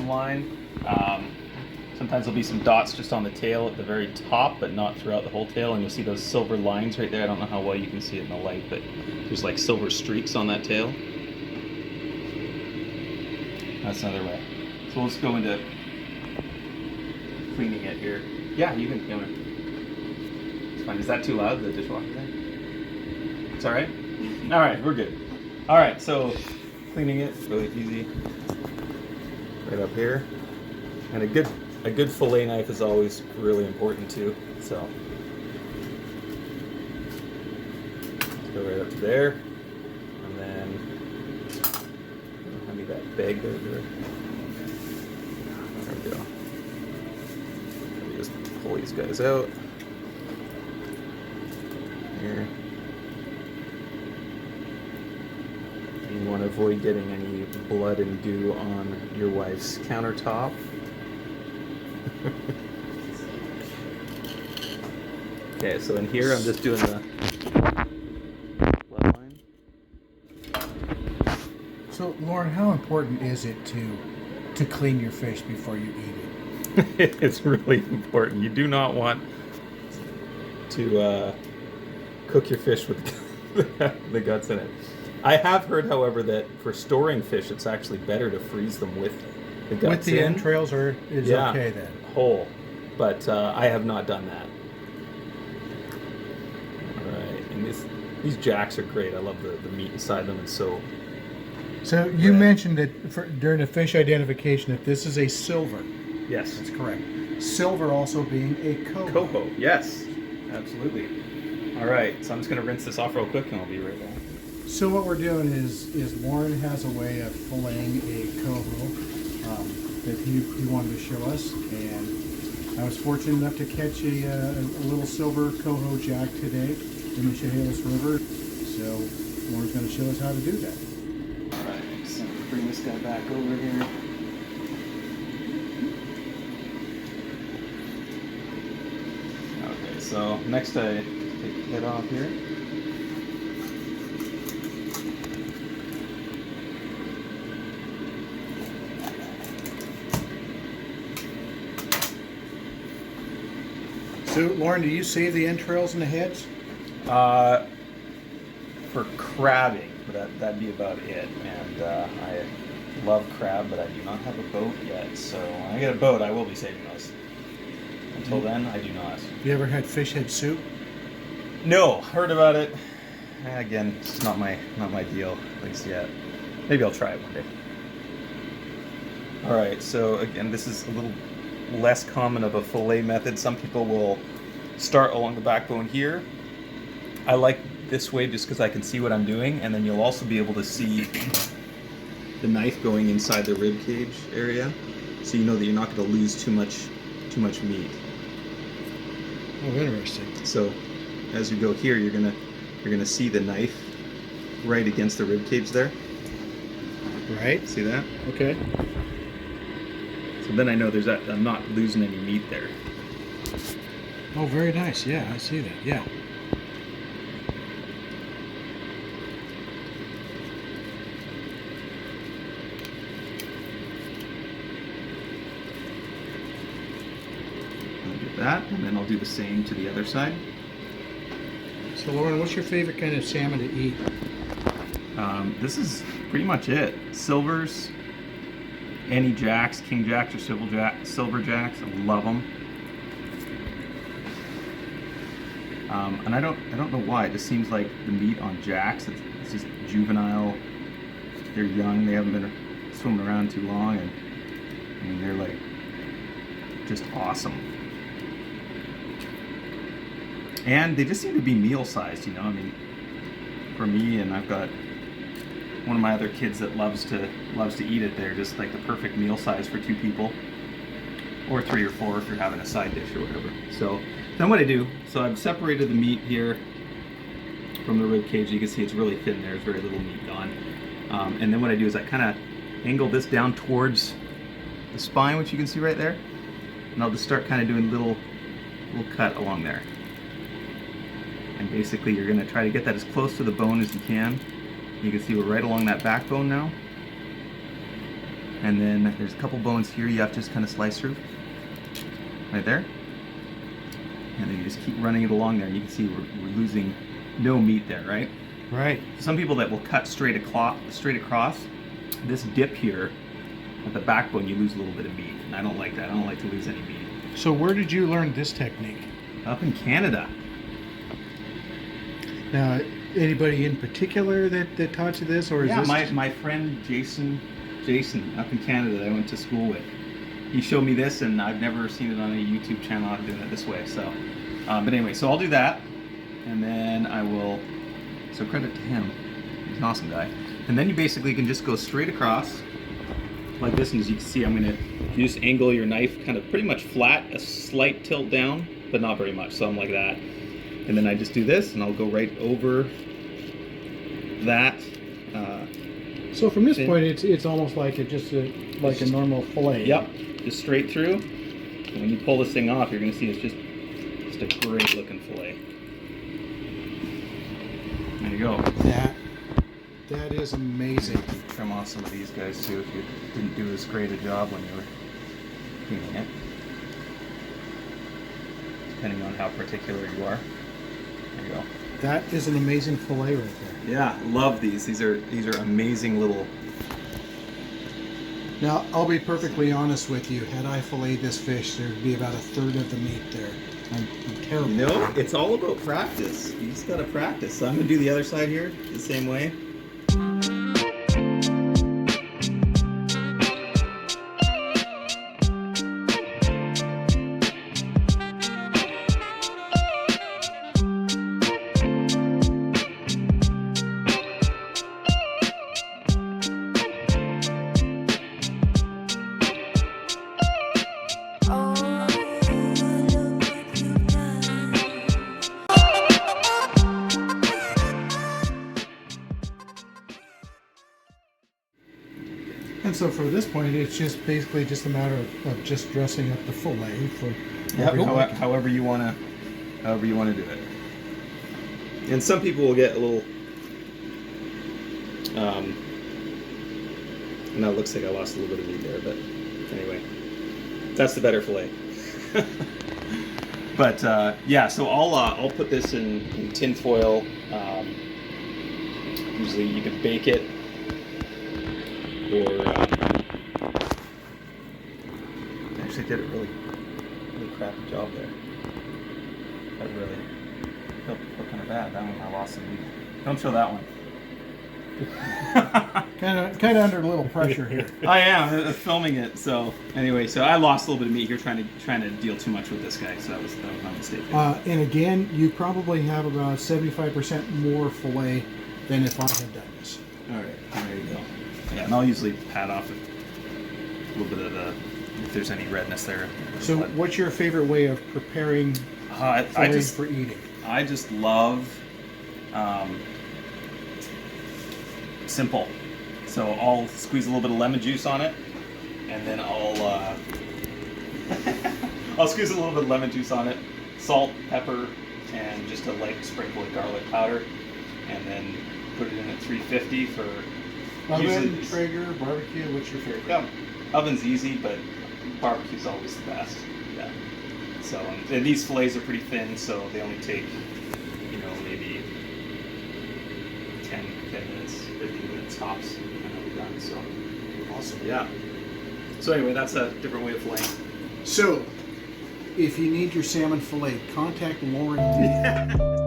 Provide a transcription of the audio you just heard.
bottom line. Sometimes there'll be some dots just on the tail at the very top, but not throughout the whole tail. And you'll see those silver lines right there. I don't know how well you can see it in the light, but there's like silver streaks on that tail. That's another way. So let's go into cleaning it here. Yeah, you can. It's fine. Is that too loud, the dishwasher thing? It's all right? All right, we're good. All right, so cleaning it, really easy. Right up here. And a good fillet knife is always really important too. So let's go right up to there. And then hand me that bag there. There we go. Let me just pull these guys out. Here. You want to avoid getting any blood and goo on your wife's countertop. Okay, so in here I'm just doing the blood line. So, Loren, how important is it to clean your fish before you eat it? It's really important. You do not want to cook your fish with the guts in it. I have heard, however, that for storing fish, it's actually better to freeze them with the guts with the entrails is okay then? Whole. But I have not done that. All right, and these jacks are great. I love the meat inside them. It's so. So you mentioned that during the fish identification that this is a silver. Yes, that's correct. Silver also being a coho. Coho, yes, absolutely. All right, so I'm just going to rinse this off real quick, and I'll be right back. So what we're doing is Loren has a way of filleting a coho that he wanted to show us, and I was fortunate enough to catch a little silver coho jack today in the Chehalis River. So Loren's going to show us how to do that. All right, so bring this guy back over here. Okay, so next I take the head off here. So, Loren, do you save the entrails and the heads? For crabbing, that'd be about it. And I love crab, but I do not have a boat yet. So when I get a boat, I will be saving those. Until then, I do not. Have you ever had fish head soup? No, heard about it. Again, it's not my deal, at least yet. Maybe I'll try it one day. All right, so again, this is a little less common of a fillet method. Some people will start along the backbone here. I like this way just because I can see what I'm doing, and then you'll also be able to see the knife going inside the rib cage area, so you know that you're not going to lose too much meat. Oh, interesting. So as you go here, you're gonna see the knife right against the rib cage there. Right. See that? Okay. So then I know I'm not losing any meat there. Oh, very nice. Yeah, I see that. Yeah. I'll do that, and then I'll do the same to the other side. So, Loren, what's your favorite kind of salmon to eat? This is pretty much it. Silvers, any jacks, king jacks or silver jacks. I love them. And I don't know why. It just seems like the meat on jacks, it's just juvenile. They're young. They haven't been swimming around too long, and I mean, they're like just awesome. And they just seem to be meal sized, you know. I mean, for me, and I've got one of my other kids that loves to eat it. They're just like the perfect meal size for 2 people, or 3 or 4 if you're having a side dish or whatever. So then what I do, so I've separated the meat here from the rib cage. You can see it's really thin. There's very little meat gone. And then what I do is I kind of angle this down towards the spine, which you can see right there, and I'll just start kind of doing little cut along there. And basically you're going to try to get that as close to the bone as you can. You can see we're right along that backbone now. And then there's a couple bones here you have to just kind of slice through. Right there. And then you just keep running it along there, and you can see we're losing no meat there, right? Right. Some people that will cut straight across, this dip here at the backbone, you lose a little bit of meat. And I don't like that. I don't like to lose any meat. So where did you learn this technique? Up in Canada. Now, anybody in particular that taught you this, or is Yeah, this my friend Jason up in Canada that I went to school with. He showed me this, and I've never seen it on a YouTube channel. I'm doing it this way. So, but anyway, so I'll do that, and then I will. So credit to him. He's an awesome guy. And then you basically can just go straight across like this, and as you can see, you just angle your knife kind of pretty much flat, a slight tilt down, but not very much. So I'm like that, and then I just do this, and I'll go right over that. So from this point, it's almost like a normal fillet. Yep, just straight through. And when you pull this thing off, you're going to see it's just a great looking fillet. There you go. That is amazing. Trim off some of these guys too if you didn't do as great a job when you were cleaning it. Depending on how particular you are. There you go. That is an amazing fillet right there. Yeah, love these. These are amazing little. Now, I'll be perfectly honest with you. Had I filleted this fish, there'd be about a third of the meat there. I'm terrible. No, it's all about practice. You just gotta practice. So I'm gonna do the other side here the same way. And so for this point, it's just basically just a matter of just dressing up the fillet for However you wanna do it. And some people will get a little. Now it looks like I lost a little bit of meat there, but anyway, that's the better fillet. But yeah, so I'll put this in tin foil. Usually you can bake it, or actually did a really crappy job there. That really felt kind of bad. That one I lost some meat. Don't show that one. kind of under a little pressure here. I am filming it. So anyway, so I lost a little bit of meat here trying to deal too much with this guy. So that was my mistake. And again, you probably have about 75% more fillet than if I had done this. All right, there you go. Yeah, and I'll usually pat off a little bit of if there's any redness there. So, what's your favorite way of preparing fillet for eating? I just love simple. So I'll squeeze a little bit of lemon juice on it, and then I'll squeeze a little bit of lemon juice on it, salt, pepper, and just a light sprinkle of garlic powder, and then put it in at 350 for. Oven, Traeger, barbecue. What's your favorite? Yeah, oven's easy, but barbecue's always the best. Yeah. So and these fillets are pretty thin, so they only take, maybe 10 minutes, 15 minutes tops, and I'll be done. So awesome. Yeah. So anyway, that's a different way of filleting. So, if you need your salmon fillet, contact Loren.